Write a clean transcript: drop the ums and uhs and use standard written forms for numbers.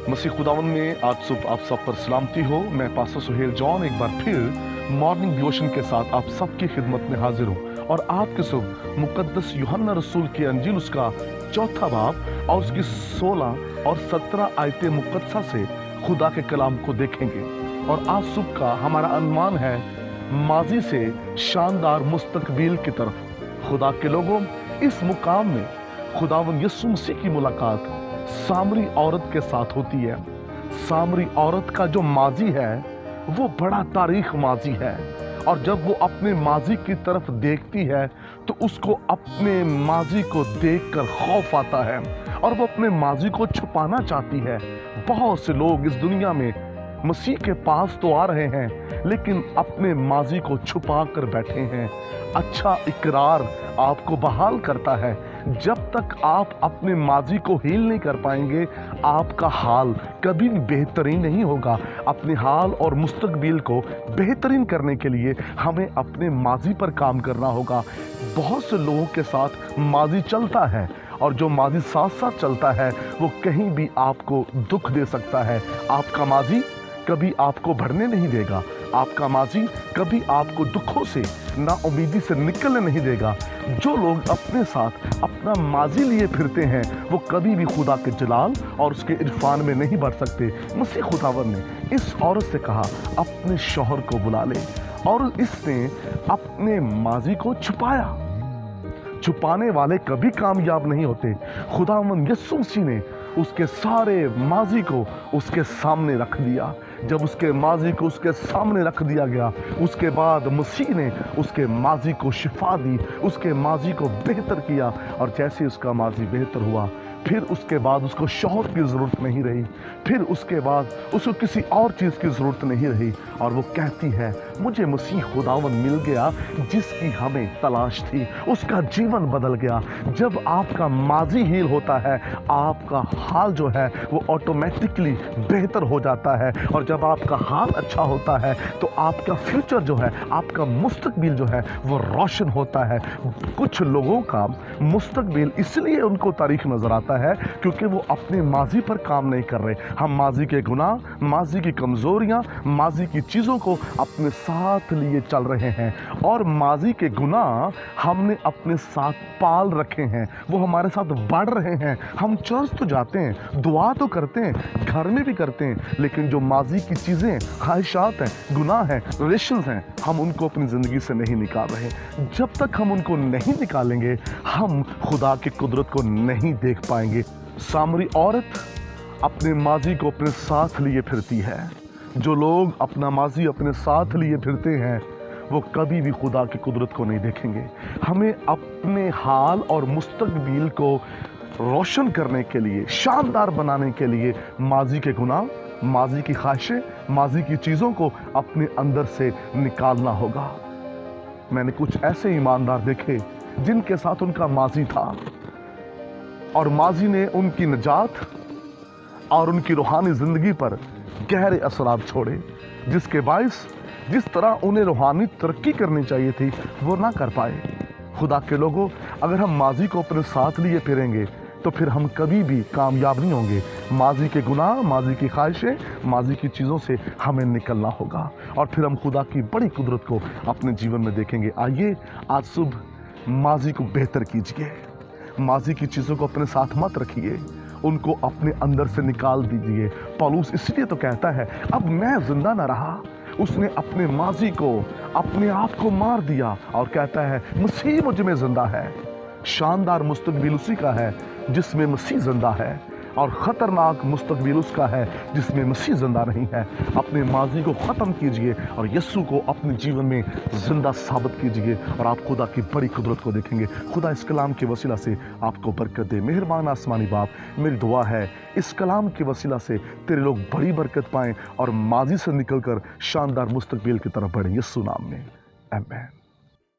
मसीह खुदावन में आज सुबह आप सब पर सलामती हो। मैं पास्टर सुहेल जॉन एक बार फिर मॉर्निंग डिवोशन के साथ आप सबकी खिदमत में हाजिर हूँ और आपके सुबह मुकद्दस यूहन्ना रसूल की अंजील उसका 4था बाब और उसकी 16 और 17 आयतें मुकद्दसा से खुदा के कलाम को देखेंगे। और आज सुबह का हमारा अनुमान है माजी से शानदार मुस्तकबिल की तरफ। खुदा के लोगों, इस मुकाम में खुदावन यीशु मसीह की मुलाकात सामरी औरत के साथ होती है। सामरी औरत का जो माजी है वो बड़ा तारीख माजी है, और जब वो अपने माजी की तरफ देखती है तो उसको अपने माजी को देखकर खौफ आता है और वो अपने माजी को छुपाना चाहती है। बहुत से लोग इस दुनिया में मसीह के पास तो आ रहे हैं लेकिन अपने माजी को छुपा कर बैठे हैं। अच्छा इकरार आपको बहाल करता है। जब तक आप अपने माजी को हील नहीं कर पाएंगे आपका हाल कभी बेहतरीन नहीं होगा। अपने हाल और मुस्तकबिल को बेहतरीन करने के लिए हमें अपने माजी पर काम करना होगा। बहुत से लोगों के साथ माजी चलता है और जो माजी साथ साथ चलता है वो कहीं भी आपको दुख दे सकता है। आपका माजी कभी आपको बढ़ने नहीं देगा। आपका माजी कभी आपको दुखों से ना उम्मीदी से निकलने नहीं देगा। जो लोग अपने साथ अपना माजी लिए फिरते हैं वो कभी भी खुदा के जलाल और उसके इरफान में नहीं बढ़ सकते। मसीह खुदावन ने इस औरत से कहा अपने शौहर को बुला ले, और इसने अपने माजी को छुपाया। छुपाने वाले कभी कामयाब नहीं होते। खुदावन यीशु मसीह ने उसके सारे माजी को उसके सामने रख दिया। जब उसके माजी को उसके सामने रख दिया गया उसके बाद मसीह ने उसके माजी को शिफा दी, उसके माजी को बेहतर किया। और जैसे उसका माजी बेहतर हुआ फिर उसके बाद उसको शौहर की ज़रूरत नहीं रही, फिर उसके बाद उसको किसी और चीज़ की ज़रूरत नहीं रही। और वो कहती है मुझे मसीह खुदावन मिल गया जिसकी हमें तलाश थी। उसका जीवन बदल गया। जब आपका माजी हील होता है आपका हाल जो है वो ऑटोमेटिकली बेहतर हो जाता है, और जब आपका हाल अच्छा होता है तो आपका फ्यूचर जो है, आपका मुस्तकबिल जो है वो रोशन होता है। कुछ लोगों का मुस्तकबिल इसलिए उनको तारीख नजर आता है क्योंकि वो अपने माजी पर काम नहीं कर रहे। हम माजी के गुनाह, माजी की कमजोरियां, माजी की चीज़ों को अपने साथ लिए चल रहे हैं, और माजी के गुनाह हमने अपने साथ पाल रखे हैं, वो हमारे साथ बढ़ रहे हैं। हम चर्च तो जाते हैं, दुआ तो करते हैं, घर में भी करते हैं, लेकिन जो माजी की चीज़ें, ख्वाहिशात हैं, गुनाह हैं, रिलेशंस हैं, हम उनको अपनी ज़िंदगी से नहीं निकाल रहे। जब तक हम उनको नहीं निकालेंगे हम खुदा की कुदरत को नहीं देख पाएंगे। सामरी औरत अपने माजी को अपने साथ लिए फिरती है। जो लोग अपना माजी अपने साथ लिए फिरते हैं वो कभी भी खुदा की कुदरत को नहीं देखेंगे। हमें अपने हाल और मुस्तकबिल को रोशन करने के लिए, शानदार बनाने के लिए माजी के गुनाह, माजी की ख्वाहिशें, माजी की चीज़ों को अपने अंदर से निकालना होगा। मैंने कुछ ऐसे ईमानदार देखे जिनके साथ उनका माजी था और माजी ने उनकी निजात और उनकी रूहानी ज़िंदगी पर गहरे असरात छोड़े, जिसके बायस जिस तरह उन्हें रूहानी तरक्की करनी चाहिए थी वो ना कर पाए। खुदा के लोगों, अगर हम माजी को अपने साथ लिए फिरेंगे तो फिर हम कभी भी कामयाब नहीं होंगे। माजी के गुनाह, माजी की ख्वाहिशें, माजी की चीज़ों से हमें निकलना होगा और फिर हम खुदा की बड़ी कुदरत को अपने जीवन में देखेंगे। आइए आज सुबह माजी को बेहतर कीजिए। माजी की चीज़ों को अपने साथ मत रखिए, उनको अपने अंदर से निकाल दीजिए। पौलुस इसलिए तो कहता है अब मैं जिंदा ना रहा, उसने अपने माजी को, अपने आप को मार दिया और कहता है मसीह मुझ में जिंदा है। शानदार मुस्तकबिल उसी का है जिसमें मसीह जिंदा है, और ख़तरनाक मुस्तकबिल उसका है जिसमें मसीह जिंदा नहीं है। अपने माजी को ख़त्म कीजिए और यीशु को अपने जीवन में जिंदा साबित कीजिए और आप खुदा की बड़ी कुदरत को देखेंगे। खुदा इस कलाम के वसीला से आपको बरकत दे। मेहरबान आसमानी बाप, मेरी दुआ है इस कलाम के वसीला से तेरे लोग बड़ी बरकत पाएँ और माजी से निकलकर शानदार मुस्तकबिल की तरफ बढ़ें। यीशु नाम में आमीन।